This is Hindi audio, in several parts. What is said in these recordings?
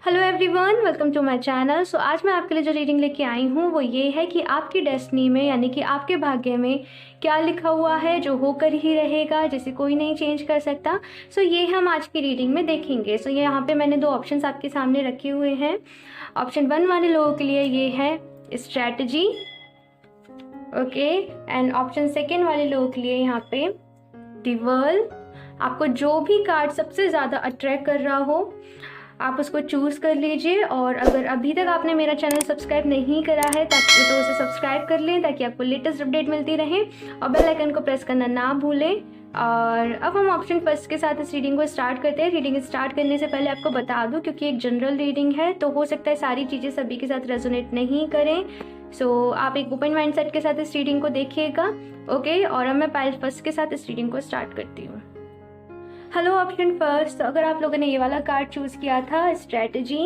Hello everyone, welcome to my channel. So आज मैं आपके लिए जो रीडिंग लेके आई हूँ वो ये है कि आपकी डेस्टिनी में यानी कि आपके भाग्य में क्या लिखा हुआ है जो होकर ही रहेगा, जिसे कोई नहीं चेंज कर सकता। सो ये हम आज की रीडिंग में देखेंगे। सो ये यहाँ पे मैंने दो ऑप्शंस आपके सामने रखे हुए हैं। ऑप्शन 1 वाले लोगों के लिए ये है स्ट्रैटेजी, ओके, एंड ऑप्शन 2 वाले लोगों के लिए यहाँ पे द वर्ल्ड। आपको जो भी कार्ड सबसे ज़्यादा अट्रैक्ट कर रहा हो आप उसको चूज़ कर लीजिए। और अगर अभी तक आपने मेरा चैनल सब्सक्राइब नहीं करा है ताकि तो उसे सब्सक्राइब कर लें ताकि आपको लेटेस्ट अपडेट मिलती रहे और बेल आइकन को प्रेस करना ना भूलें। और अब हम ऑप्शन 1 के साथ इस रीडिंग को स्टार्ट करते हैं। रीडिंग स्टार्ट करने से पहले आपको बता दूं, क्योंकि एक जनरल रीडिंग है तो हो सकता है सारी चीज़ें सभी के साथ रेजोनेट नहीं करें। सो आप एक ओपन माइंडसेट के साथ इस रीडिंग को देखिएगा, ओके। और अब मैं पाइल 1 के साथ इस रीडिंग को स्टार्ट करती हूँ। हेलो ऑप्शन 1, तो अगर आप लोगों ने ये वाला कार्ड चूज़ किया था स्ट्रैटेजी,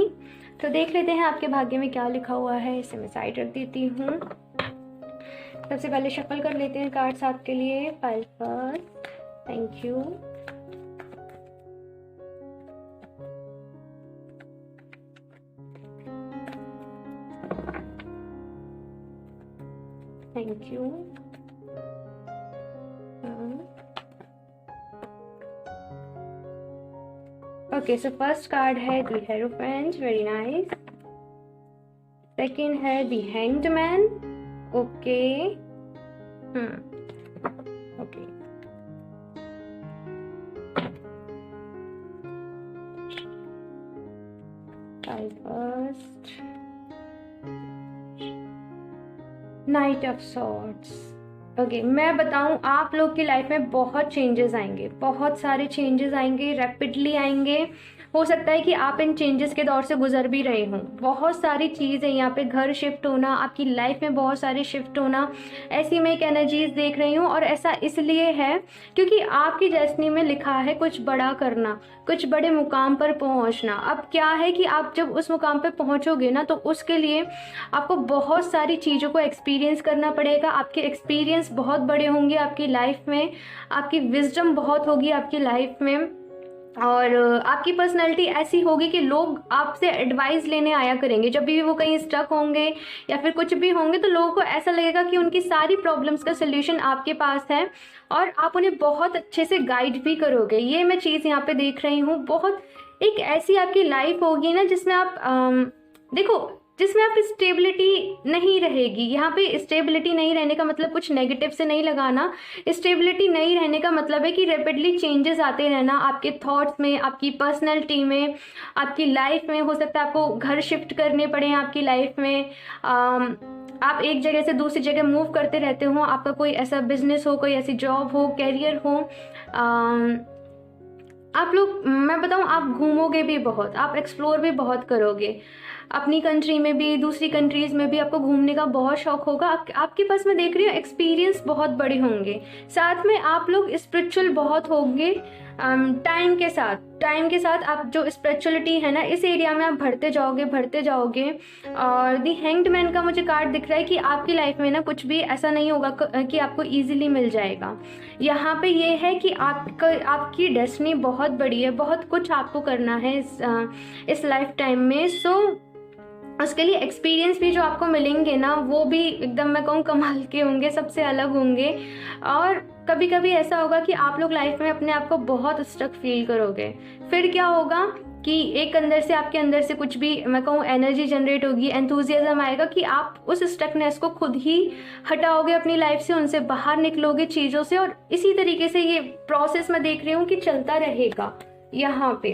तो देख लेते हैं आपके भाग्य में क्या लिखा हुआ है। इसे मैं साइड रख देती हूँ। सबसे पहले शफल कर लेते हैं कार्ड्स आपके लिए। Pile 1, thank you. Thank you. Okay, so first card है the hierophant, very nice. Second है the hanged man, okay. Okay, first knight of swords. Okay, मैं बताऊं आप लोग की लाइफ में बहुत चेंजेस आएंगे, बहुत सारे चेंजेस आएंगे, रैपिडली आएंगे। हो सकता है कि आप इन चेंजेस के दौर से गुजर भी रहे हों। बहुत सारी चीज़ें यहाँ पे, घर शिफ्ट होना, आपकी लाइफ में बहुत सारे शिफ्ट होना, ऐसी मैं एक एनर्जीज देख रही हूँ। और ऐसा इसलिए है क्योंकि आपकी डेस्टिनी में लिखा है कुछ बड़ा करना, कुछ बड़े मुकाम पर पहुँचना। अब क्या है कि आप जब उस मुकाम पर पहुँचोगे ना तो उसके लिए आपको बहुत सारी चीज़ों को एक्सपीरियंस करना पड़ेगा। आपके एक्सपीरियंस बहुत बड़े होंगे आपकी लाइफ में, आपकी विजडम बहुत होगी आपकी लाइफ में, और आपकी पर्सनैलिटी ऐसी होगी कि लोग आपसे एडवाइस लेने आया करेंगे। जब भी वो कहीं स्टक होंगे या फिर कुछ भी होंगे तो लोगों को ऐसा लगेगा कि उनकी सारी प्रॉब्लम्स का सोल्यूशन आपके पास है और आप उन्हें बहुत अच्छे से गाइड भी करोगे। ये मैं चीज़ यहाँ पे देख रही हूँ। बहुत एक ऐसी आपकी लाइफ होगी ना जिसमें आप देखो, जिसमें आप स्टेबिलिटी नहीं रहेगी। यहाँ पे स्टेबिलिटी नहीं रहने का मतलब कुछ नेगेटिव से नहीं लगाना। स्टेबिलिटी नहीं रहने का मतलब है कि रैपिडली चेंजेस आते रहना आपके थॉट्स में, आपकी पर्सनैलिटी में, आपकी लाइफ में। हो सकता है आपको घर शिफ्ट करने पड़े आपकी लाइफ में, आप एक जगह से दूसरी जगह मूव करते रहते हो, आपका कोई ऐसा बिजनेस हो, कोई ऐसी जॉब हो, कैरियर हो। आप लोग, मैं बताऊं, आप घूमोगे भी बहुत, आप एक्सप्लोर भी बहुत करोगे। अपनी कंट्री में भी, दूसरी कंट्रीज में भी आपको घूमने का बहुत शौक होगा। आपके पास मैं देख रही हूँ एक्सपीरियंस बहुत बड़े होंगे। साथ में आप लोग स्पिरिचुअल बहुत होंगे। टाइम के साथ आप जो स्पिरिचुअलिटी है ना, इस एरिया में आप बढ़ते जाओगे। और दी हैंग्ड मैन का मुझे कार्ड दिख रहा है कि आपकी लाइफ में ना कुछ भी ऐसा नहीं होगा कि आपको इजीली मिल जाएगा। यहाँ पे ये है कि आपकी डेस्टिनी बहुत बड़ी है, बहुत कुछ आपको करना है इस लाइफ टाइम में। सो उसके लिए एक्सपीरियंस भी जो आपको मिलेंगे ना वो भी एकदम, मैं कहूँ, कमाल के होंगे, सबसे अलग होंगे। और कभी कभी ऐसा होगा कि आप लोग लाइफ में अपने आप को बहुत स्टक फील करोगे। फिर क्या होगा कि एक अंदर से, आपके अंदर से कुछ भी, मैं कहूँ, एनर्जी जनरेट होगी, एंथुजियाज्म आएगा कि आप उस स्टकनेस को खुद ही हटाओगे अपनी लाइफ से, उनसे बाहर निकलोगे चीज़ों से। और इसी तरीके से ये प्रोसेस मैं देख रही हूँ कि चलता रहेगा यहाँ पे।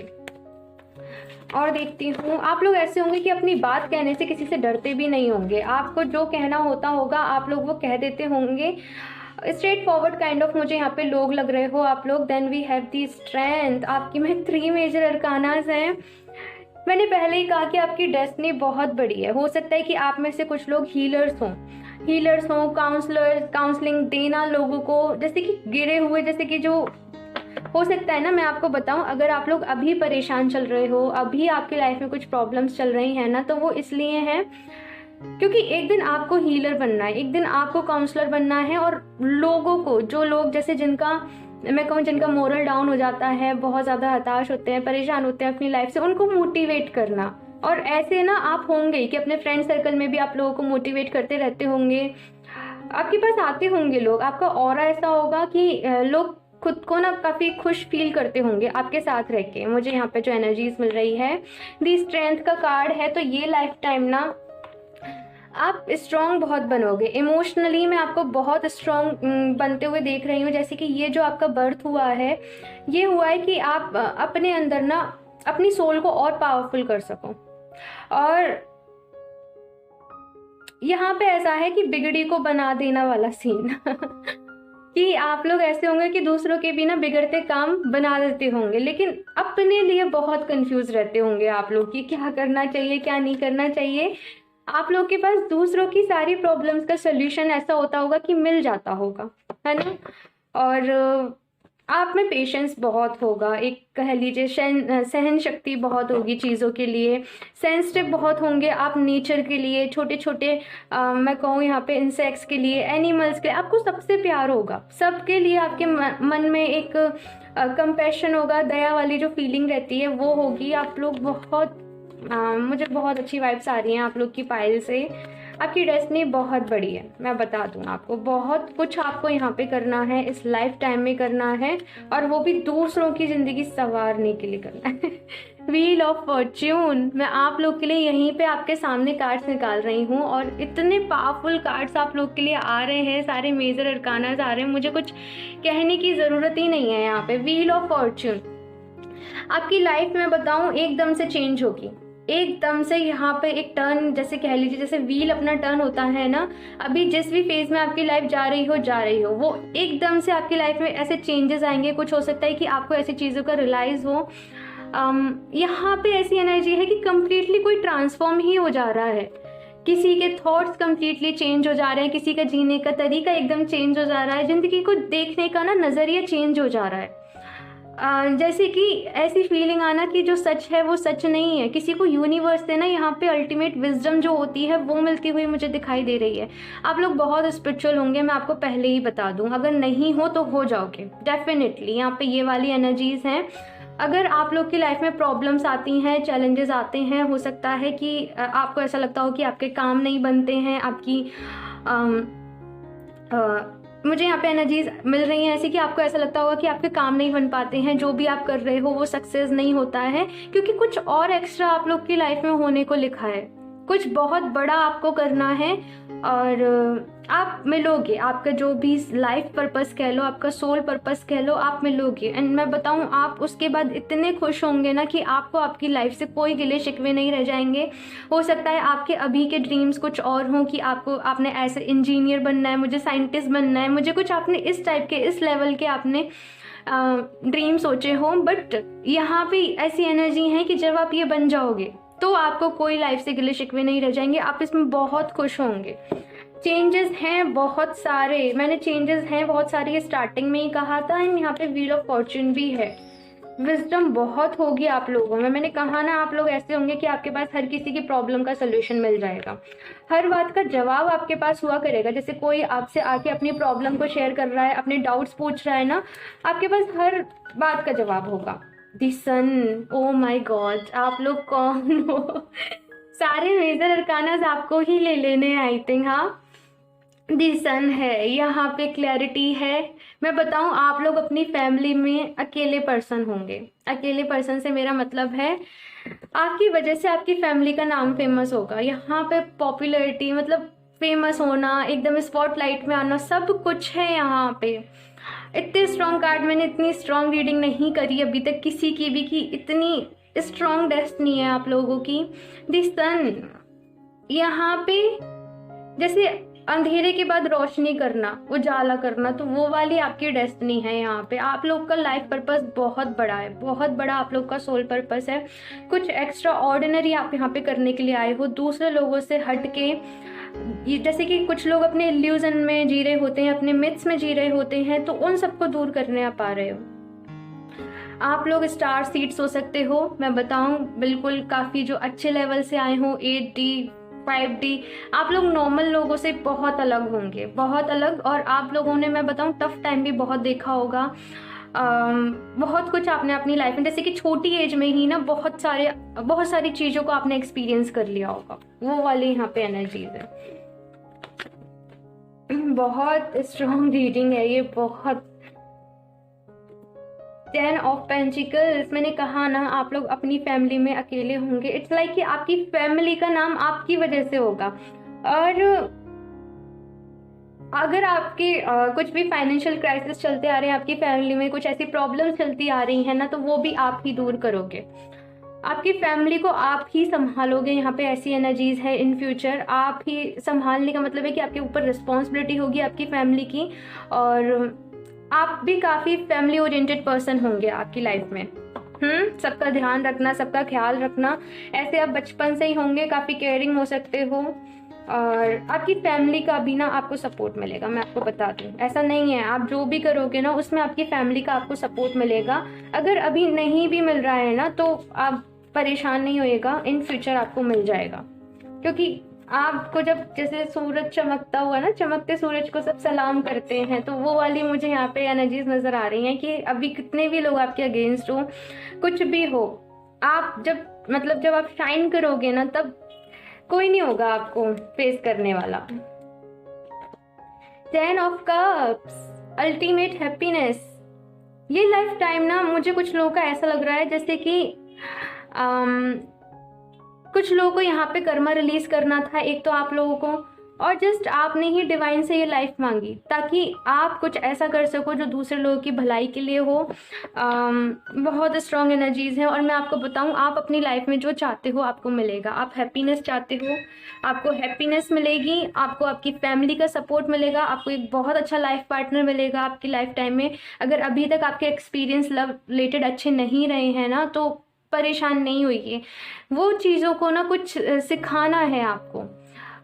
और देखती हूँ आप लोग ऐसे होंगे कि अपनी बात कहने से किसी से डरते भी नहीं होंगे। आपको जो कहना होगा आप लोग वो कह देते होंगे। स्ट्रेट फॉरवर्ड काइंड ऑफ मुझे यहाँ पे लोग लग रहे हो आप लोग। Then we have the strength. आपकी में 3 मेजर अरकानास हैं। मैंने पहले ही कहा कि आपकी डेस्टिनी बहुत बड़ी है। हो सकता है कि आप में से कुछ लोग हीलर्स हों, काउंसलिंग देना लोगों को, जैसे कि गिरे हुए, जैसे कि जो हो सकता है ना, मैं आपको बताऊं, अगर आप लोग अभी परेशान चल रहे हो, अभी आपकी लाइफ में कुछ प्रॉब्लम्स चल रही हैं ना, तो वो इसलिए हैं क्योंकि एक दिन आपको हीलर बनना है, एक दिन आपको काउंसलर बनना है। और लोगों को, जो लोग जैसे जिनका मैं कहूँ जिनका मोरल डाउन हो जाता है, बहुत ज़्यादा हताश होते हैं, परेशान होते हैं अपनी लाइफ से, उनको मोटिवेट करना, और ऐसे ना आप होंगे कि अपने फ्रेंड सर्कल में भी आप लोगों को मोटिवेट करते रहते होंगे, आपके पास आते होंगे लोग, आपका ऑरा ऐसा होगा कि लोग खुद को ना काफ़ी खुश फील करते होंगे आपके साथ रह के। मुझे यहाँ पे जो एनर्जीज मिल रही है, दी स्ट्रेंथ का कार्ड है, तो ये लाइफ टाइम ना आप स्ट्रॉन्ग बहुत बनोगे। इमोशनली मैं आपको बहुत स्ट्रॉन्ग बनते हुए देख रही हूँ। जैसे कि ये जो आपका बर्थ हुआ है, ये हुआ है कि आप अपने अंदर ना अपनी सोल को और पावरफुल कर सको। और यहाँ पे ऐसा है कि बिगड़ी को बना देना वाला सीन कि आप लोग ऐसे होंगे कि दूसरों के भी ना बिगड़ते काम बना देते होंगे, लेकिन अपने लिए बहुत कंफ्यूज रहते होंगे आप लोग कि क्या करना चाहिए क्या नहीं करना चाहिए। आप लोग के पास दूसरों की सारी प्रॉब्लम्स का सोल्यूशन ऐसा होता होगा कि मिल जाता होगा, है ना। और आप में पेशेंस बहुत होगा, एक कह लीजिए सहन शक्ति बहुत होगी चीज़ों के लिए, सेंसिटिव बहुत होंगे आप नेचर के लिए, छोटे छोटे मैं कहूँ यहाँ पे इंसेक्ट्स के लिए, एनिमल्स के लिए आपको सबसे प्यार होगा। सबके लिए आपके मन में एक कंपैशन होगा, दया वाली जो फीलिंग रहती है वो होगी। आप लोग बहुत मुझे बहुत अच्छी वाइब्स आ रही हैं आप लोग की पाइल से। आपकी डेस्टिनी बहुत बड़ी है, मैं बता दूँ आपको। बहुत कुछ आपको यहाँ पे करना है, इस लाइफ टाइम में करना है, और वो भी दूसरों की ज़िंदगी संवारने के लिए करना है। व्हील ऑफ फॉर्च्यून, मैं आप लोग के लिए यहीं पे आपके सामने कार्ड्स निकाल रही हूँ, और इतने पावरफुल कार्ड्स आप लोग के लिए आ रहे हैं, सारे मेजर अरकानास आ रहे हैं, मुझे कुछ कहने की ज़रूरत ही नहीं है। यहाँ पे व्हील ऑफ फॉर्च्यून, आपकी लाइफ में बताऊँ एकदम से चेंज होगी, एकदम से। यहाँ पे एक टर्न, जैसे कह लीजिए जैसे व्हील अपना टर्न होता है ना, अभी जिस भी फेज में आपकी लाइफ जा रही हो वो एकदम से आपकी लाइफ में ऐसे चेंजेस आएंगे। कुछ हो सकता है कि आपको ऐसी चीज़ों का रियलाइज हो। यहाँ पे ऐसी एनर्जी है कि कंप्लीटली कोई ट्रांसफॉर्म ही हो जा रहा है, किसी के थॉट्स कंप्लीटली चेंज हो जा रहे हैं, किसी का जीने का तरीका एकदम चेंज हो जा रहा है, जिंदगी को देखने का ना नज़रिया चेंज हो जा रहा है। जैसे कि ऐसी फीलिंग आना कि जो सच है वो सच नहीं है। किसी को यूनिवर्स से ना यहाँ पे अल्टीमेट विजडम जो होती है वो मिलती हुई मुझे दिखाई दे रही है। आप लोग बहुत स्पिरिचुअल होंगे, मैं आपको पहले ही बता दूँ, अगर नहीं हो तो हो जाओगे डेफिनेटली। यहाँ पे ये वाली एनर्जीज हैं। अगर आप लोग की लाइफ में प्रॉब्लम्स आती हैं, चैलेंजेस आते हैं, हो सकता है कि आपको ऐसा लगता हो कि आपके काम नहीं बनते हैं, आपकी मुझे यहाँ पे एनर्जीज मिल रही हैं ऐसी कि आपको ऐसा लगता होगा कि आपके काम नहीं बन पाते हैं, जो भी आप कर रहे हो वो सक्सेस नहीं होता है, क्योंकि कुछ और एक्स्ट्रा आप लोग की लाइफ में होने को लिखा है, कुछ बहुत बड़ा आपको करना है, और आप मिलोगे। आपका जो भी लाइफ पर्पस कह लो, आपका सोल पर्पस कह लो, आप मिलोगे। एंड मैं बताऊं, आप उसके बाद इतने खुश होंगे ना कि आपको आपकी लाइफ से कोई गिले शिकवे नहीं रह जाएंगे। हो सकता है आपके अभी के ड्रीम्स कुछ और हों कि आपने ऐसे इंजीनियर बनना है, मुझे साइंटिस्ट बनना है, मुझे कुछ आपने इस टाइप के, इस लेवल के आपने ड्रीम सोचे हो। बट यहाँ पे ऐसी एनर्जी है कि जब आप ये बन जाओगे तो आपको कोई लाइफ से गिले शिकवे नहीं रह जाएंगे, आप इसमें बहुत खुश होंगे। चेंजेस हैं बहुत सारे, मैंने चेंजेस हैं बहुत सारे ये स्टार्टिंग में ही कहा था। एंड यहाँ पे व्हील ऑफ फॉर्च्यून भी है। विजडम बहुत होगी आप लोगों में। मैंने कहा ना, आप लोग ऐसे होंगे कि आपके पास हर किसी की प्रॉब्लम का सोल्यूशन मिल जाएगा, हर बात का जवाब आपके पास हुआ करेगा। जैसे कोई आपसे आके अपनी प्रॉब्लम को शेयर कर रहा है, अपने डाउट्स पूछ रहा है ना, आपके पास हर बात का जवाब होगा। दी सन, ओ माय गॉड, आप लोग कौन हो? सारे मेजर अरकानास आपको ही ले लेने आई थिंक। हाँ, दी सन है, यहाँ पे क्लैरिटी है। मैं बताऊँ, आप लोग अपनी फैमिली में अकेले पर्सन होंगे। अकेले पर्सन से मेरा मतलब है आपकी वजह से आपकी फैमिली का नाम फेमस होगा। यहाँ पे पॉपुलैरिटी मतलब फेमस होना, एकदम स्पॉटलाइट में आना, सब कुछ है यहाँ पे। इतने स्ट्रॉन्ग कार्ड मैंने इतनी स्ट्रॉन्ग रीडिंग नहीं करी अभी तक किसी की भी, कि इतनी स्ट्रॉन्ग डेस्टिनी है आप लोगों की। द सन, यहाँ पे जैसे अंधेरे के बाद रोशनी करना, उजाला करना, तो वो वाली आपकी डेस्टिनी है। यहाँ पे आप लोग का लाइफ पर्पस बहुत बड़ा है, बहुत बड़ा आप लोग का सोल पर्पस है। कुछ एक्स्ट्रा ऑर्डिनरी आप यहाँ पे करने के लिए आए हो, दूसरे लोगों से हट के। जैसे कि कुछ लोग अपने इल्यूजन में जी रहे होते हैं, अपने मिथ्स में जी रहे होते हैं, तो उन सबको दूर करने आप आ रहे हो। आप लोग स्टार सीड्स हो सकते हो, मैं बताऊं, बिल्कुल काफ़ी जो अच्छे लेवल से आए हो, 8D 5D, आप लोग नॉर्मल लोगों से बहुत अलग होंगे, बहुत अलग। और आप लोगों ने, मैं बताऊं, टफ टाइम भी बहुत देखा होगा। बहुत कुछ आपने अपनी लाइफ में, जैसे कि छोटी एज में ही ना बहुत सारी चीज़ों को आपने एक्सपीरियंस कर लिया होगा, वो वाली यहाँ पे एनर्जीज है। बहुत स्ट्रॉन्ग रीडिंग है ये, बहुत। 10 ऑफ पेंटिकल्स, मैंने कहा ना आप लोग अपनी फैमिली में अकेले होंगे। इट्स लाइक कि आपकी फैमिली का नाम आपकी वजह से होगा। और अगर आपके कुछ भी फाइनेंशियल क्राइसिस चलते आ रहे हैं, आपकी फैमिली में कुछ ऐसी प्रॉब्लम्स चलती आ रही हैं ना, तो वो भी आप ही दूर करोगे। आपकी फैमिली को आप ही संभालोगे। यहाँ पे ऐसी एनर्जीज है, इन फ्यूचर आप ही संभालने का मतलब है कि आपके ऊपर रिस्पॉन्सिबिलिटी होगी आपकी फैमिली की, और आप भी काफ़ी फैमिली ओरिएंटेड पर्सन होंगे आपकी लाइफ में। सबका ध्यान रखना, सबका ख्याल रखना, ऐसे आप बचपन से ही होंगे, काफ़ी केयरिंग हो सकते हो। और आपकी फैमिली का भी ना आपको सपोर्ट मिलेगा, मैं आपको बता दूं। ऐसा नहीं है, आप जो भी करोगे ना उसमें आपकी फैमिली का आपको सपोर्ट मिलेगा। अगर अभी नहीं भी मिल रहा है ना तो आप परेशान नहीं होइएगा, इन फ्यूचर आपको मिल जाएगा। क्योंकि आपको जब जैसे सूरज चमकता हुआ ना, चमकते सूरज को सब सलाम करते हैं, तो वो वाली मुझे यहाँ पे एनर्जीज नजर आ रही हैं कि अभी कितने भी लोग आपके अगेंस्ट हो, कुछ भी हो, आप जब आप शाइन करोगे ना, तब कोई नहीं होगा आपको फेस करने वाला। 10 ऑफ कप्स, अल्टीमेट हैप्पीनेस। ये लाइफ टाइम ना मुझे कुछ लोगों का ऐसा लग रहा है जैसे कि कुछ लोगों को यहाँ पे कर्मा रिलीज करना था, एक तो आप लोगों को, और जस्ट आपने ही डिवाइन से ये लाइफ मांगी ताकि आप कुछ ऐसा कर सको जो दूसरे लोगों की भलाई के लिए हो। बहुत स्ट्रॉन्ग एनर्जीज हैं। और मैं आपको बताऊं, आप अपनी लाइफ में जो चाहते हो आपको मिलेगा। आप हैप्पीनेस चाहते हो, आपको हैप्पीनेस मिलेगी, आपको आपकी फैमिली का सपोर्ट मिलेगा, आपको एक बहुत अच्छा लाइफ पार्टनर मिलेगा आपकी लाइफ टाइम में। अगर अभी तक आपके एक्सपीरियंस लव रिलेटेड अच्छे नहीं रहे हैं ना, तो परेशान नहीं होइए। वो चीज़ों को ना कुछ सिखाना है आपको,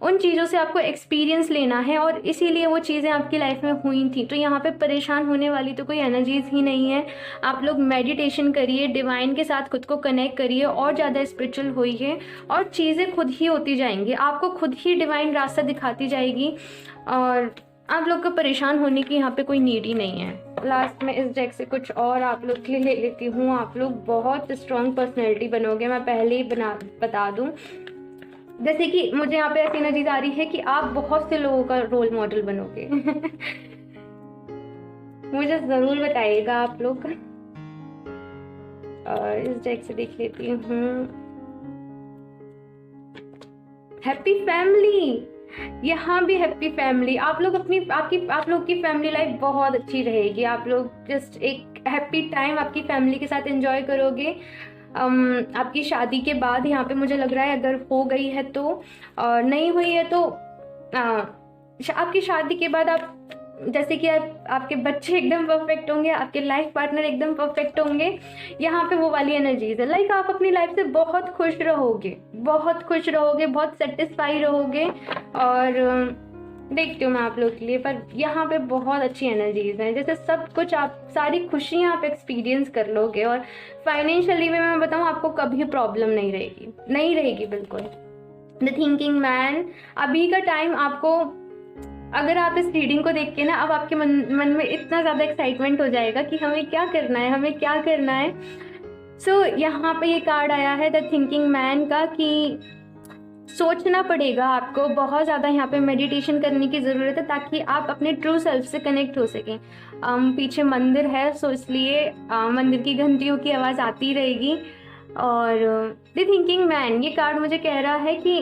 उन चीज़ों से आपको एक्सपीरियंस लेना है, और इसीलिए वो चीज़ें आपकी लाइफ में हुई थी। तो यहाँ पे परेशान होने वाली तो कोई एनर्जीज ही नहीं है। आप लोग मेडिटेशन करिए, डिवाइन के साथ खुद को कनेक्ट करिए, और ज़्यादा स्पिरिचुअल होइए, और चीज़ें खुद ही होती जाएंगी, आपको खुद ही डिवाइन रास्ता दिखाती जाएगी, और आप लोग को परेशान होने की यहाँ पे कोई नीड ही नहीं है। लास्ट में इस डेक से कुछ और आप लोग के लिए ले लेती हूँ। आप लोग बहुत स्ट्रॉन्ग पर्सनैलिटी बनोगे, मैं पहले ही बता दूँ। जैसे कि मुझे यहाँ पे ऐसी एनर्जीज आ रही है कि आप बहुत से लोगों का रोल मॉडल बनोगे। मुझे जरूर बताइएगा आप लोग। और इस डेक से देख लेती हूँ। हैप्पी फैमिली, यहाँ भी हैप्पी फैमिली। आप लोग आप लोग की फैमिली लाइफ बहुत अच्छी रहेगी। आप लोग जस्ट एक हैप्पी टाइम आपकी फैमिली के साथ एंजॉय करोगे। आपकी शादी के बाद यहाँ पे मुझे लग रहा है, अगर हो गई है तो, और नहीं हुई है तो आपकी शादी के बाद आप जैसे कि आपके बच्चे एकदम परफेक्ट होंगे, आपके लाइफ पार्टनर एकदम परफेक्ट होंगे। यहाँ पे वो वाली एनर्जीज है, लाइक आप अपनी लाइफ से बहुत खुश रहोगे, बहुत खुश रहोगे, बहुत सेटिस्फाई रहोगे। और देखती हूँ मैं आप लोग के लिए, पर यहाँ पे बहुत अच्छी एनर्जीज हैं, जैसे सब कुछ आप सारी खुशियाँ आप एक्सपीरियंस कर लोगे। और फाइनेंशियली में मैं बताऊँ, आपको कभी प्रॉब्लम नहीं रहेगी बिल्कुल। द थिंकिंग मैन, अभी का टाइम आपको, अगर आप इस रीडिंग को देख के ना, अब आपके मन में इतना ज़्यादा एक्साइटमेंट हो जाएगा कि हमें क्या करना है। सो यहाँ पे ये कार्ड आया है द थिंकिंग मैन का, कि सोचना पड़ेगा आपको, बहुत ज़्यादा यहाँ पे मेडिटेशन करने की ज़रूरत है ताकि आप अपने ट्रू सेल्फ से कनेक्ट हो सकें। पीछे मंदिर है, सो इसलिए मंदिर की घंटियों की आवाज़ आती रहेगी। और द थिंकिंग मैन, ये कार्ड मुझे कह रहा है कि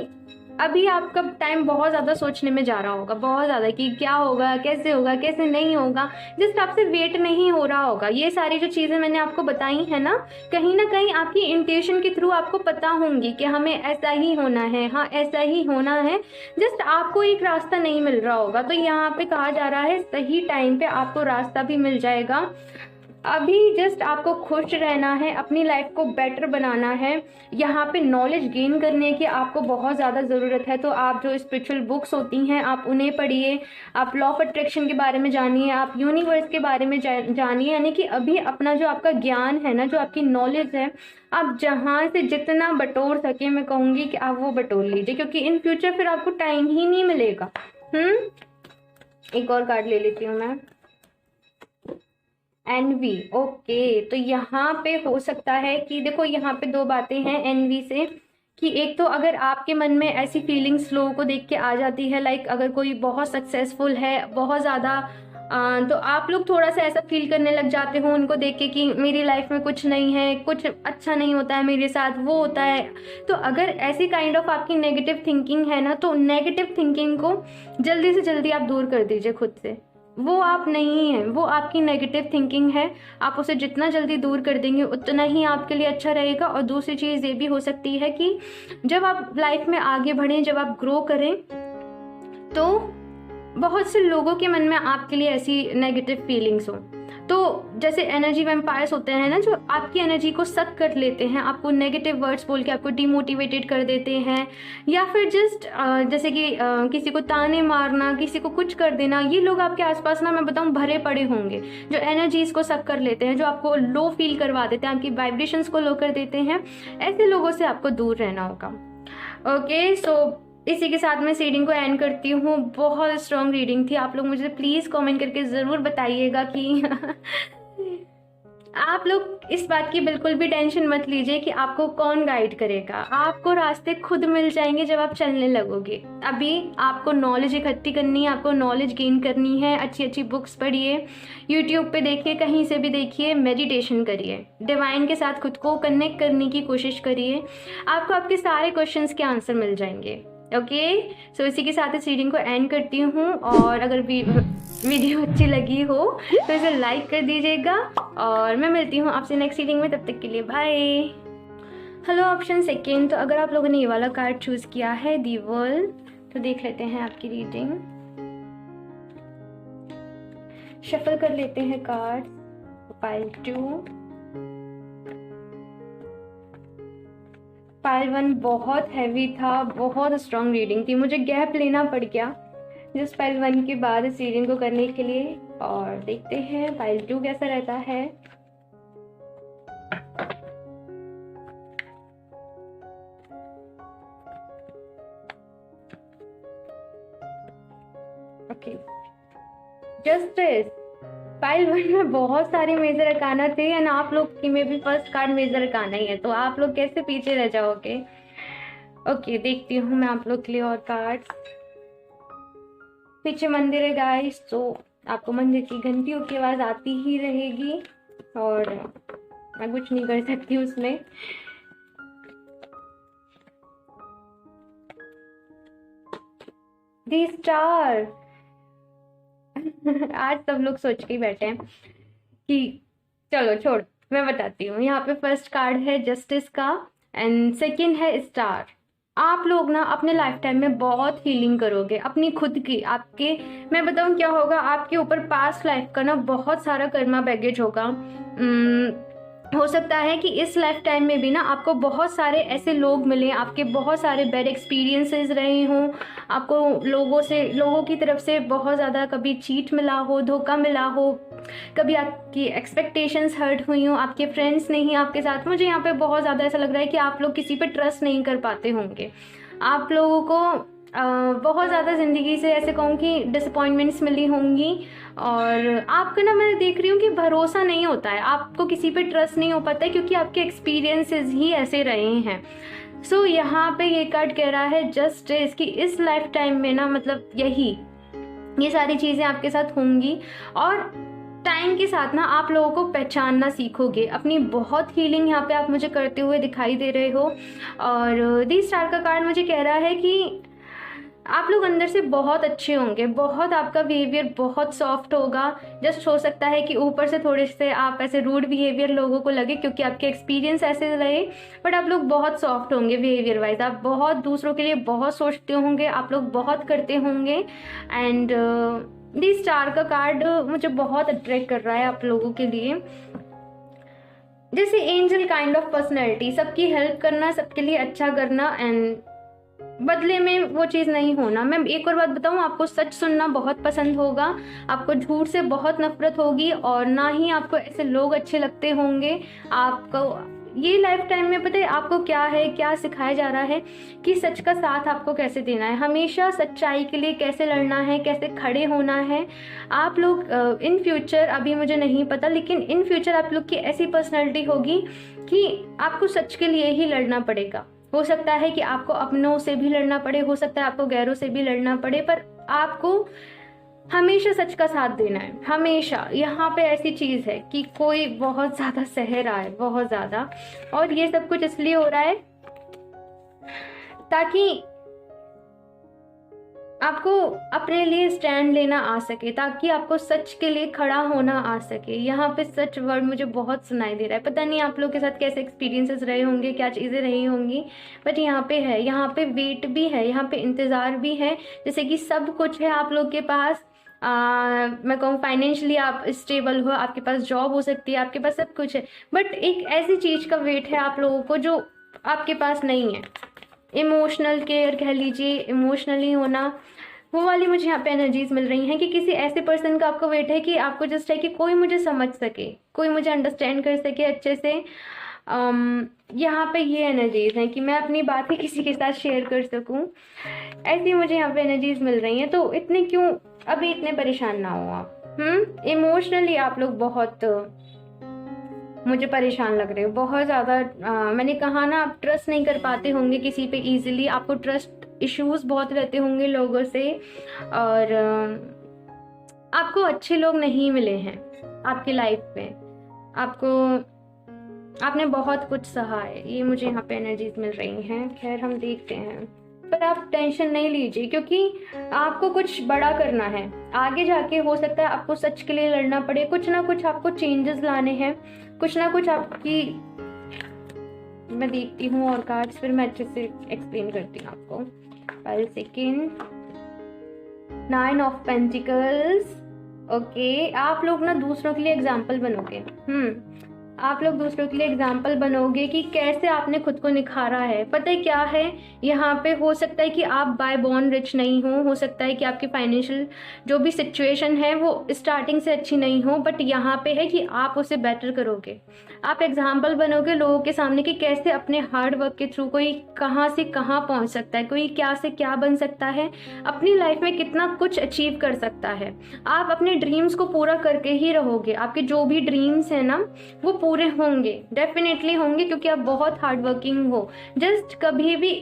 अभी आपका टाइम बहुत ज़्यादा सोचने में जा रहा होगा, बहुत ज़्यादा, कि क्या होगा, कैसे नहीं होगा। जस्ट आपसे वेट नहीं हो रहा होगा। ये सारी जो चीज़ें मैंने आपको बताई है ना कहीं आपकी इंट्यूशन के थ्रू आपको पता होंगी कि हमें ऐसा ही होना है, हाँ ऐसा ही होना है। जस्ट आपको एक रास्ता नहीं मिल रहा होगा। तो यहाँ पे कहा जा रहा है सही टाइम पे आपको रास्ता भी मिल जाएगा। अभी जस्ट आपको खुश रहना है, अपनी लाइफ को बेटर बनाना है। यहाँ पे नॉलेज गेन करने की आपको बहुत ज़्यादा ज़रूरत है। तो आप जो स्पिरिचुअल बुक्स होती हैं आप उन्हें पढ़िए, आप लॉ ऑफ अट्रैक्शन के बारे में जानिए, आप यूनिवर्स के बारे में जानिए। यानी कि अभी अपना जो आपका ज्ञान है ना, जो आपकी नॉलेज है, आप जहाँ से जितना बटोर सके, मैं कहूँगी कि आप वो बटोर लीजिए, क्योंकि इन फ्यूचर फिर आपको टाइम ही नहीं मिलेगा। एक और कार्ड ले लेती हूँ मैं। एनवी, ओके। तो यहाँ पे हो सकता है कि देखो यहाँ पे दो बातें हैं एनवी से, कि एक तो अगर आपके मन में ऐसी फीलिंग्स लोगों को देख के आ जाती है, लाइक अगर कोई बहुत सक्सेसफुल है बहुत ज़्यादा, तो आप लोग थोड़ा सा ऐसा फील करने लग जाते हो उनको देख के कि मेरी लाइफ में कुछ नहीं है, कुछ अच्छा नहीं होता है मेरे साथ, वो होता है। तो अगर ऐसी काइंड ऑफ आपकी नेगेटिव थिंकिंग है ना, तो नेगेटिव थिंकिंग को जल्दी से जल्दी आप दूर कर दीजिए खुद से। वो आप नहीं है, वो आपकी नेगेटिव थिंकिंग है। आप उसे जितना जल्दी दूर कर देंगे उतना ही आपके लिए अच्छा रहेगा। और दूसरी चीज़ ये भी हो सकती है कि जब आप लाइफ में आगे बढ़ें, जब आप ग्रो करें, तो बहुत से लोगों के मन में आपके लिए ऐसी नेगेटिव फीलिंग्स हो, तो जैसे एनर्जी वैम्पायर्स होते हैं ना, जो आपकी एनर्जी को सक कर लेते हैं, आपको नेगेटिव वर्ड्स बोल के आपको डिमोटिवेटेड कर देते हैं, या फिर जस्ट जैसे कि किसी को ताने मारना, किसी को कुछ कर देना, ये लोग आपके आसपास ना मैं बताऊं भरे पड़े होंगे, जो एनर्जीज को सक कर लेते हैं, जो आपको लो फील करवा देते हैं, आपकी वाइब्रेशंस को लो कर देते हैं। ऐसे लोगों से आपको दूर रहना होगा। ओके, सो इसी के साथ मैं इस रीडिंग को एंड करती हूँ। बहुत स्ट्रॉन्ग रीडिंग थी। आप लोग मुझे प्लीज़ कमेंट करके ज़रूर बताइएगा कि आप लोग इस बात की बिल्कुल भी टेंशन मत लीजिए कि आपको कौन गाइड करेगा। आपको रास्ते खुद मिल जाएंगे जब आप चलने लगोगे। अभी आपको नॉलेज इकट्ठी करनी है, आपको नॉलेज गेन करनी है। अच्छी अच्छी बुक्स पढ़िए, यूट्यूब पे देखिए, कहीं से भी देखिए, मेडिटेशन करिए, डिवाइन के साथ खुद को कनेक्ट करने की कोशिश करिए। आपको आपके सारे क्वेश्चंस के आंसर मिल जाएंगे। ओके, सो इसी के साथ इस रीडिंग को एंड करती हूँ। और अगर वीडियो अच्छी लगी हो तो इसे लाइक कर दीजिएगा, और मैं मिलती हूँ आपसे नेक्स्ट रीडिंग में। तब तक के लिए बाय। Hello, option second. तो अगर आप लोगों ने ये वाला कार्ड चूज किया है, दी वर्ल्ड, तो देख लेते हैं आपकी रीडिंग। शफल कर लेते हैं कार्ड। पाइल 2, पाइल 1 बहुत हैवी था, बहुत स्ट्रॉन्ग रीडिंग थी, मुझे गैप लेना पड़ गया जिस पाइल 1 के बाद इस रीडिंग को करने के लिए। और देखते हैं पाइल 2 कैसा रहता है। Okay, justice. पाइल 1 में बहुत सारे मेजर अरकाना थे, एंड आप लोग की में भी फर्स्ट कार्ड मेजर अरकाना ही है, तो आप लोग कैसे पीछे रह जाओगे। ओके, देखती हूँ मैं आप लोग के लिए और कार्ड्स। पीछे मंदिर है गाइस, तो आपको मंदिर की घंटियों की आवाज आती ही रहेगी, और मैं कुछ नहीं कर सकती उसमें। दी स्टार। आज सब लोग सोच के ही बैठे हैं कि चलो छोड़, मैं बताती हूँ। यहाँ पे फर्स्ट कार्ड है जस्टिस का, एंड सेकंड है स्टार। आप लोग ना अपने लाइफ टाइम में बहुत हीलिंग करोगे अपनी खुद की। आपके, मैं बताऊँ क्या होगा, आपके ऊपर पास्ट लाइफ का ना बहुत सारा कर्मा बैगेज होगा। हो सकता है कि इस लाइफ टाइम में भी ना आपको बहुत सारे ऐसे लोग मिले, आपके बहुत सारे बैड एक्सपीरियंसेस रहे हों, आपको लोगों की तरफ से बहुत ज़्यादा कभी चीट मिला हो, धोखा मिला हो, कभी आपकी एक्सपेक्टेशंस हर्ट हुई हो, आपके फ्रेंड्स नहीं आपके साथ। मुझे यहाँ पे बहुत ज़्यादा ऐसा लग रहा है कि आप लोग किसी पे ट्रस्ट नहीं कर पाते होंगे। आप लोगों को बहुत ज़्यादा ज़िंदगी से ऐसे कहूँ कि डिसअपॉइंटमेंट्स मिली होंगी, और आपका ना मैं देख रही हूँ कि भरोसा नहीं होता है, आपको किसी पे ट्रस्ट नहीं हो पाता है, क्योंकि आपके एक्सपीरियंसेस ही ऐसे रहे हैं। सो यहाँ पे ये कार्ड कह रहा है जस्टिस कि इस लाइफ टाइम में ना मतलब ये सारी चीज़ें आपके साथ होंगी, और टाइम के साथ ना आप लोगों को पहचानना सीखोगे। अपनी बहुत हीलिंग यहाँ पे आप मुझे करते हुए दिखाई दे रहे हो। और दी स्टार का कार्ड मुझे कह रहा है कि आप लोग अंदर से बहुत अच्छे होंगे, बहुत आपका बिहेवियर बहुत सॉफ्ट होगा। जस्ट हो सकता है कि ऊपर से थोड़े से आप ऐसे रूड बिहेवियर लोगों को लगे, क्योंकि आपके एक्सपीरियंस ऐसे रहे, बट आप लोग बहुत सॉफ्ट होंगे बिहेवियर वाइज। आप बहुत दूसरों के लिए बहुत सोचते होंगे, आप लोग बहुत करते होंगे। एंड दी स्टार का कार्ड मुझे बहुत अट्रैक्ट कर रहा है आप लोगों के लिए। जैसे एंजल काइंड ऑफ पर्सनैलिटी, सबकी हेल्प करना, सबके लिए अच्छा करना, एंड बदले में वो चीज़ नहीं होना। मैं एक और बात बताऊं, आपको सच सुनना बहुत पसंद होगा, आपको झूठ से बहुत नफरत होगी, और ना ही आपको ऐसे लोग अच्छे लगते होंगे। आपको ये लाइफ टाइम में पता है आपको क्या है, क्या सिखाया जा रहा है कि सच का साथ आपको कैसे देना है, हमेशा सच्चाई के लिए कैसे लड़ना है, कैसे खड़े होना है। आप लोग इन फ्यूचर, अभी मुझे नहीं पता, लेकिन इन फ्यूचर आप लोग की ऐसी पर्सनैलिटी होगी कि आपको सच के लिए ही लड़ना पड़ेगा। हो सकता है कि आपको अपनों से भी लड़ना पड़े, हो सकता है आपको गैरों से भी लड़ना पड़े, पर आपको हमेशा सच का साथ देना है, हमेशा। यहाँ पे ऐसी चीज है कि कोई बहुत ज्यादा सह रहा है, बहुत ज्यादा, और ये सब कुछ इसलिए हो रहा है ताकि आपको अपने लिए स्टैंड लेना आ सके, ताकि आपको सच के लिए खड़ा होना आ सके। यहाँ पे सच वर्ड मुझे बहुत सुनाई दे रहा है। पता नहीं आप लोग के साथ कैसे एक्सपीरियंसेस रहे होंगे, क्या चीज़ें रही होंगी, बट यहाँ पे है, यहाँ पे वेट भी है, यहाँ पे इंतज़ार भी है। जैसे कि सब कुछ है आप लोग के पास, मैं कहूँ फाइनेंशियली आप स्टेबल हो, आपके पास जॉब हो सकती है, आपके पास सब कुछ है, बट एक ऐसी चीज़ का वेट है आप लोगों को जो आपके पास नहीं है। इमोशनल केयर कह लीजिए, इमोशनली होना, वो वाली मुझे यहाँ पे एनर्जीज मिल रही हैं कि किसी ऐसे पर्सन का आपको वेट है कि आपको जस्ट है कि कोई मुझे समझ सके, कोई मुझे अंडरस्टैंड कर सके अच्छे से। यहाँ पे ये एनर्जीज हैं कि मैं अपनी बात ही किसी के साथ शेयर कर सकूँ, ऐसी मुझे यहाँ पे एनर्जीज मिल रही हैं। तो इतने क्यों अभी इतने परेशान ना हो आप। इमोशनली आप लोग बहुत मुझे परेशान लग रहे हो, बहुत ज़्यादा। मैंने कहा ना, आप ट्रस्ट नहीं कर पाते होंगे किसी पे इजीली, आपको ट्रस्ट इश्यूज बहुत रहते होंगे लोगों से, और आपको अच्छे लोग नहीं मिले हैं आपकी लाइफ में, आपने बहुत कुछ सहा है, ये मुझे यहाँ पे एनर्जीज मिल रही हैं। खैर हम देखते हैं, पर आप टेंशन नहीं लीजिए, क्योंकि आपको कुछ बड़ा करना है आगे जाके। हो सकता है आपको सच के लिए लड़ना पड़े, कुछ ना कुछ आपको चेंजेस लाने हैं, कुछ ना कुछ आपकी, मैं देखती हूँ और कार्ड्स, फिर मैं अच्छे से एक्सप्लेन करती हूँ आपको। 5 सेकेंड, 9 ऑफ पेंटिकल्स। ओके, आप लोग ना दूसरों के लिए एग्जाम्पल बनोगे। आप लोग दूसरों के लिए एग्जाम्पल बनोगे कि कैसे आपने खुद को निखारा है। पता है क्या है, यहाँ पे हो सकता है कि आप बाय बॉर्न रिच नहीं हो सकता है कि आपकी फाइनेंशियल जो भी सिचुएशन है वो स्टार्टिंग से अच्छी नहीं हो, बट यहाँ पे है कि आप उसे बेटर करोगे। आप एग्जाम्पल बनोगे लोगों के सामने कि कैसे अपने हार्ड वर्क के थ्रू कोई कहाँ से कहाँ पहुँच सकता है, कोई क्या से क्या बन सकता है, अपनी लाइफ में कितना कुछ अचीव कर सकता है। आप अपने ड्रीम्स को पूरा करके ही रहोगे। आपके जो भी ड्रीम्स हैं ना, वो पूरे होंगे, डेफिनेटली होंगे, क्योंकि आप बहुत हार्ड वर्किंग हो। जस्ट कभी भी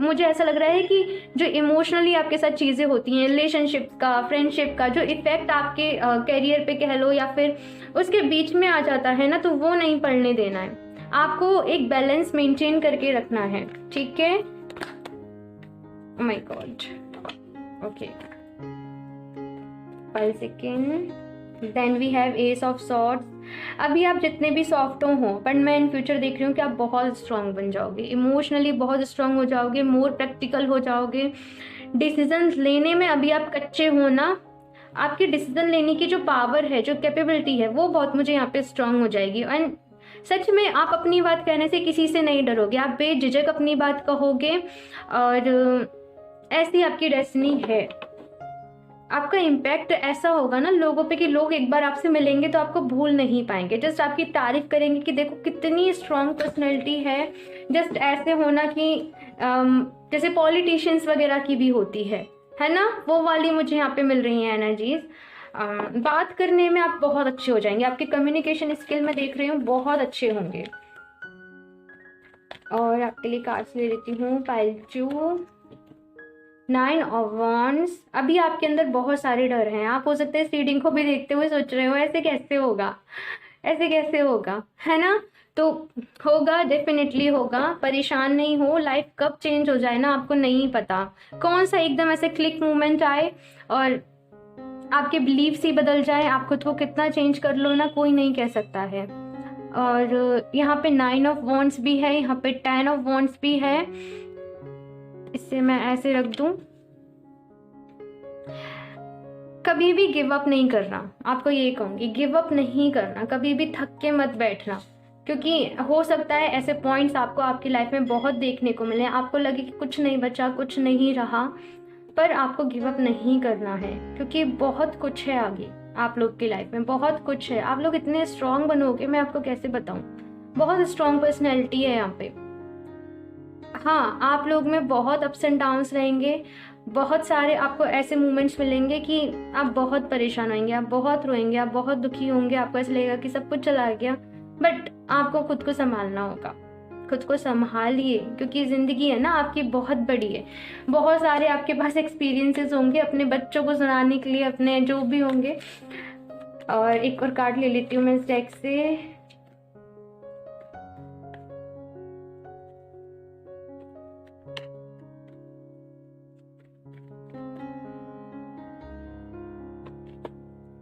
मुझे ऐसा लग रहा है कि जो इमोशनली आपके साथ चीज़ें होती हैं, रिलेशनशिप का, फ्रेंडशिप का जो इफेक्ट आपके करियर पे कह लो या फिर उसके बीच में आ जाता है ना, तो वो नहीं पड़ने देना है। आपको एक बैलेंस मेंटेन करके रखना है, ठीक है। Oh my god, okay, 5 second, then we have ace of swords. अभी आप जितने भी सॉफ्ट हो, पर मैं इन फ्यूचर देख रही हूँ कि आप बहुत स्ट्रांग बन जाओगे, इमोशनली बहुत स्ट्रांग हो जाओगे, मोर प्रैक्टिकल हो जाओगे। डिसीजंस लेने में अभी आप कच्चे हो ना, आपकी डिसीजन लेने की जो पावर है, जो कैपेबिलिटी है, वो बहुत मुझे यहाँ पे स्ट्रांग हो जाएगी। एंड सच में आप अपनी बात कहने से किसी से नहीं डरोगे, आप बेझिझक अपनी बात कहोगे, और ऐसी आपकी डेस्टिनी है। आपका इम्पैक्ट ऐसा होगा ना लोगों पे कि लोग एक बार आपसे मिलेंगे तो आपको भूल नहीं पाएंगे, जस्ट आपकी तारीफ करेंगे कि देखो कितनी स्ट्रांग पर्सनैलिटी है। जस्ट ऐसे होना कि जैसे पॉलिटिशियंस वगैरह की भी होती है ना, वो वाली मुझे यहाँ पे मिल रही है एनर्जीज। बात करने में आप बहुत अच्छे हो जाएंगे, आपके कम्युनिकेशन स्किल मैं देख रही हूँ बहुत अच्छे होंगे। और आपके लिए कार्ड्स ले लेती हूँ, पाइल 2, 9 ऑफ वॉन्ड्स। अभी आपके अंदर बहुत सारे डर हैं। आप हो सकते हैं इस रीडिंग को भी देखते हुए सोच रहे हो ऐसे कैसे होगा, ऐसे कैसे होगा, है ना। तो होगा, डेफिनेटली होगा, परेशान नहीं हो। लाइफ कब चेंज हो जाए ना आपको नहीं पता, कौन सा एकदम ऐसे क्लिक मूवमेंट आए और आपके बिलीव्स ही बदल जाए। आप खुद को कितना चेंज कर लो ना, कोई नहीं कह सकता है। और यहाँ पे 9 ऑफ वॉन्ड्स भी है, यहाँ पे 10 ऑफ वॉन्ड्स भी है। इससे मैं ऐसे रख दूं, कभी भी गिव अप नहीं करना। आपको ये कहूंगी, गिव अप नहीं करना, कभी भी थक के मत बैठना, क्योंकि हो सकता है ऐसे पॉइंट्स आपको आपकी लाइफ में बहुत देखने को मिले, आपको लगे कि कुछ नहीं बचा, कुछ नहीं रहा, पर आपको गिव अप नहीं करना है, क्योंकि बहुत कुछ है आगे। आप लोग की लाइफ में बहुत कुछ है, आप लोग इतने स्ट्रांग बनोगे, मैं आपको कैसे बताऊं। बहुत स्ट्रॉन्ग पर्सनैलिटी है यहाँ पे। हाँ, आप लोग में बहुत अप्स एंड डाउन्स रहेंगे, बहुत सारे आपको ऐसे मोमेंट्स मिलेंगे कि आप बहुत परेशान होंगे, आप बहुत रोएंगे, आप बहुत दुखी होंगे, आपको ऐसा लगेगा कि सब कुछ चला गया, बट आपको खुद को संभालना होगा। खुद को संभालिए, क्योंकि ज़िंदगी है ना आपकी बहुत बड़ी है। बहुत सारे आपके पास एक्सपीरियंसेस होंगे अपने बच्चों को सुनाने के लिए, अपने जो भी होंगे। और एक और कार्ड ले लेती हूँ मैं इस डेक से।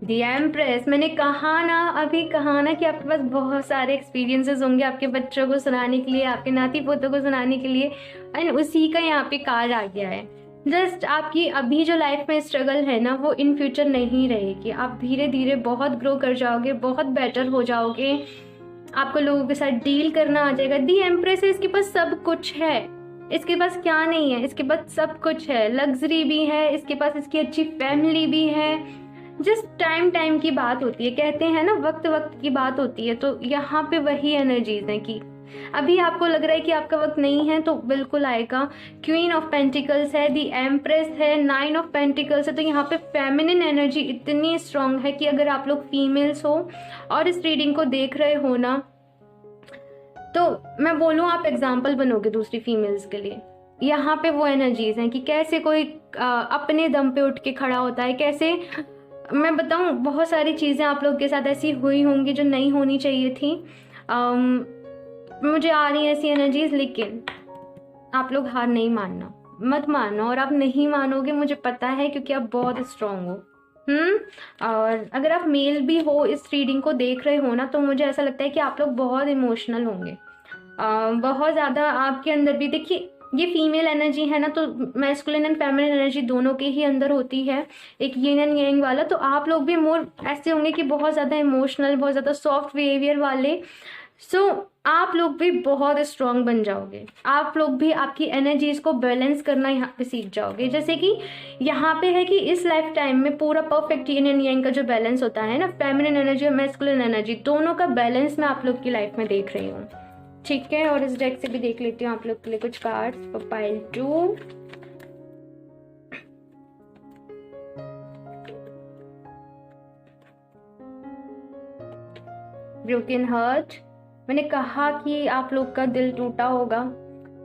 The empress. मैंने कहा ना, अभी कहा ना कि आपके पास बहुत सारे एक्सपीरियंसेस होंगे आपके बच्चों को सुनाने के लिए, आपके नाती पोतों को सुनाने के लिए, एंड उसी का यहाँ पे कार्ड आ गया है। जस्ट आपकी अभी जो लाइफ में स्ट्रगल है ना, वो इन फ्यूचर नहीं रहेगी। आप धीरे धीरे बहुत ग्रो कर जाओगे, बहुत बेटर हो जाओगे, आपको लोगों के साथ डील करना आ जाएगा। दी एम्प्रेस है, इसके पास सब कुछ है। इसके पास क्या नहीं है, इसके पास सब कुछ है। लग्जरी भी है इसके पास, इसकी अच्छी फैमिली भी है। जस्ट टाइम की बात होती है, कहते हैं ना वक्त वक्त की बात होती है। तो यहाँ पे वही एनर्जीज हैं कि अभी आपको लग रहा है कि आपका वक्त नहीं है, तो बिल्कुल आएगा। क्वीन ऑफ पेंटिकल्स है, दी एम्प्रेस है, 9 ऑफ पेंटिकल्स है। तो यहाँ पे फेमिनिन एनर्जी इतनी स्ट्रांग है कि अगर आप लोग फीमेल्स हो और इस रीडिंग को देख रहे हो ना, तो मैं बोलूँ आप एग्जाम्पल बनोगे दूसरी फीमेल्स के लिए। यहाँ पे वो एनर्जीज हैं कि कैसे कोई अपने दम पे उठ के खड़ा होता है, कैसे मैं बताऊं, बहुत सारी चीज़ें आप लोग के साथ ऐसी हुई होंगी जो नहीं होनी चाहिए थी। मुझे आ रही है ऐसी एनर्जीज, लेकिन आप लोग हार नहीं मानना, मत मानो। और आप नहीं मानोगे, मुझे पता है, क्योंकि आप बहुत स्ट्रांग हो। और अगर आप मेल भी हो, इस रीडिंग को देख रहे हो ना, तो मुझे ऐसा लगता है कि आप लोग बहुत इमोशनल होंगे। बहुत ज़्यादा आपके अंदर भी, देखिए ये फीमेल एनर्जी है ना, तो मैस्कुलिन एंड फेमिनिन एनर्जी दोनों के ही अंदर होती है, एक यिन एंड यांग वाला। तो आप लोग भी मोर ऐसे होंगे कि बहुत ज़्यादा इमोशनल, बहुत ज़्यादा सॉफ्ट बिहेवियर वाले। सो आप लोग भी बहुत स्ट्रांग बन जाओगे। आप लोग भी आपकी एनर्जीज को बैलेंस करना यहाँ पे सीख जाओगे। जैसे कि यहाँ पे है कि इस लाइफ टाइम में पूरा परफेक्ट यिन एंड यांग का जो बैलेंस होता है ना, फेमिनिन एनर्जी और मैस्कुलिन एनर्जी, दोनों का बैलेंस मैं आप लोग की लाइफ में देख रही हूँ। ठीक है, और इस डेक से भी देख लेती हूँ आप लोग के लिए कुछ cards for pile 2। Broken heart. मैंने कहा कि आप लोग का दिल टूटा होगा,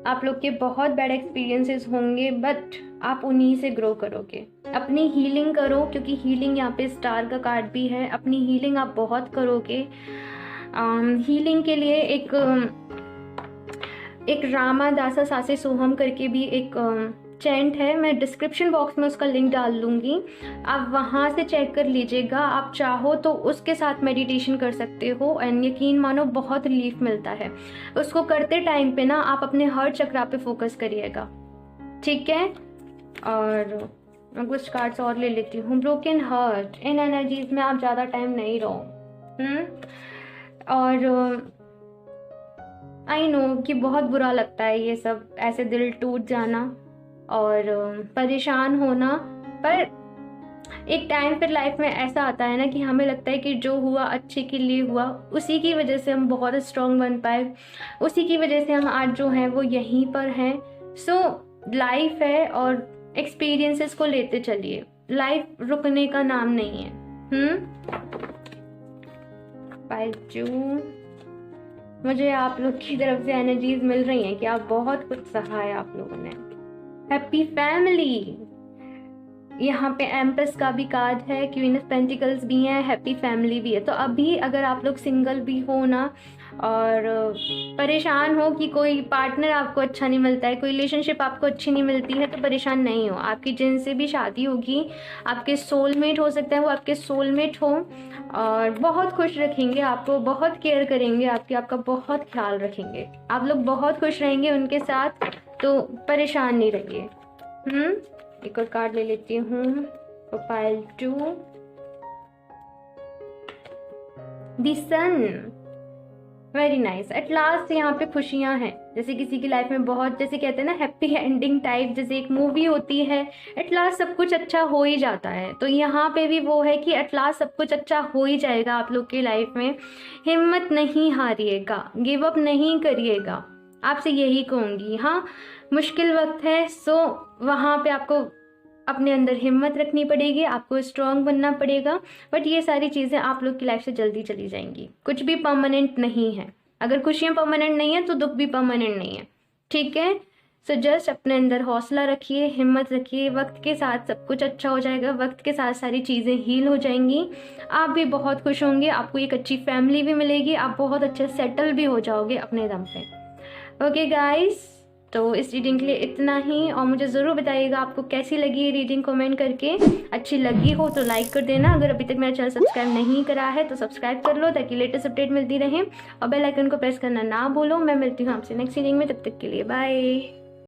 आप लोग के बहुत बैड एक्सपीरियंसेस होंगे, बट आप उन्हीं से ग्रो करोगे। अपनी हीलिंग करो, क्योंकि हीलिंग यहाँ पे स्टार का कार्ड भी है। अपनी हीलिंग आप बहुत करोगे। हीलिंग के लिए एक रामादासा सासे सोहम करके भी एक चैंट है, मैं डिस्क्रिप्शन बॉक्स में उसका लिंक डाल दूंगी, आप वहाँ से चेक कर लीजिएगा। आप चाहो तो उसके साथ मेडिटेशन कर सकते हो, एंड यकीन मानो बहुत रिलीफ मिलता है। उसको करते टाइम पे ना आप अपने हार्ट चक्रा पे फोकस करिएगा, ठीक है। और मैं कुछ कार्ड्स और ले लेती हूँ। ब्रोकन हार्ट, इन एनर्जीज में आप ज़्यादा टाइम नहीं रहो। और आई नो कि बहुत बुरा लगता है ये सब, ऐसे दिल टूट जाना और परेशान होना, पर एक टाइम फिर लाइफ में ऐसा आता है ना कि हमें लगता है कि जो हुआ अच्छे के लिए हुआ, उसी की वजह से हम बहुत स्ट्रांग बन पाए, उसी की वजह से हम आज जो हैं वो यहीं पर हैं। सो लाइफ है और एक्सपीरियंसेस को लेते चलिए, लाइफ रुकने का नाम नहीं है। पाइल 2। मुझे आप लोग की तरफ से एनर्जीज मिल रही हैं कि आप बहुत कुछ सहा है आप लोगों ने। हैप्पी फैमिली, यहाँ पे एम्प्रेस का भी कार्ड है, क्वीन ऑफ पेंटिकल्स भी है, हैप्पी फैमिली भी है। तो अभी अगर आप लोग सिंगल भी हो ना और परेशान हो कि कोई पार्टनर आपको अच्छा नहीं मिलता है, कोई रिलेशनशिप आपको अच्छी नहीं मिलती है, तो परेशान नहीं हो। आपकी जिनसे भी शादी होगी, आपके सोलमेट हो सकता है वो आपके सोलमेट हो, और बहुत खुश रखेंगे आपको, बहुत केयर करेंगे आपकी, आपका बहुत ख्याल रखेंगे, आप लोग बहुत खुश रहेंगे उनके साथ, तो परेशान नहीं रहिए। एक और कार्ड ले लेती हूँ, pile 2। The sun. Very nice. At last यहाँ पे खुशियाँ हैं, जैसे किसी की लाइफ में बहुत, जैसे कहते हैं ना हैप्पी एंडिंग टाइप, जैसे एक मूवी होती है, एट लास्ट सब कुछ अच्छा हो ही जाता है। तो यहाँ पे भी वो है कि एट लास्ट सब कुछ अच्छा हो ही जाएगा आप लोग की लाइफ में। हिम्मत नहीं हारिएगा, गिव अप नहीं करिएगा, आपसे यही कहूँगी। हाँ, मुश्किल वक्त है, सो वहाँ पे आपको अपने अंदर हिम्मत रखनी पड़ेगी, आपको स्ट्रांग बनना पड़ेगा। बट ये सारी चीज़ें आप लोग की लाइफ से जल्दी चली जाएंगी। कुछ भी परमानेंट नहीं है। अगर खुशियाँ परमानेंट नहीं है तो दुख भी परमानेंट नहीं है, ठीक है। सो जस्ट अपने अंदर हौसला रखिए, हिम्मत रखिए, वक्त के साथ सब कुछ अच्छा हो जाएगा, वक्त के साथ सारी चीज़ें हील हो जाएंगी। आप भी बहुत खुश होंगे, आपको एक अच्छी फैमिली भी मिलेगी, आप बहुत अच्छे सेटल भी हो जाओगे अपने दम पे। ओके गाइस, तो इस रीडिंग के लिए इतना ही, और मुझे ज़रूर बताइएगा आपको कैसी लगी ये रीडिंग कमेंट करके। अच्छी लगी हो तो लाइक कर देना, अगर अभी तक मेरा चैनल सब्सक्राइब नहीं करा है तो सब्सक्राइब कर लो ताकि लेटेस्ट अपडेट मिलती रहे, और बेल आइकन को प्रेस करना ना भूलो। मैं मिलती हूँ आपसे नेक्स्ट रीडिंग में, तब तक के लिए बाय।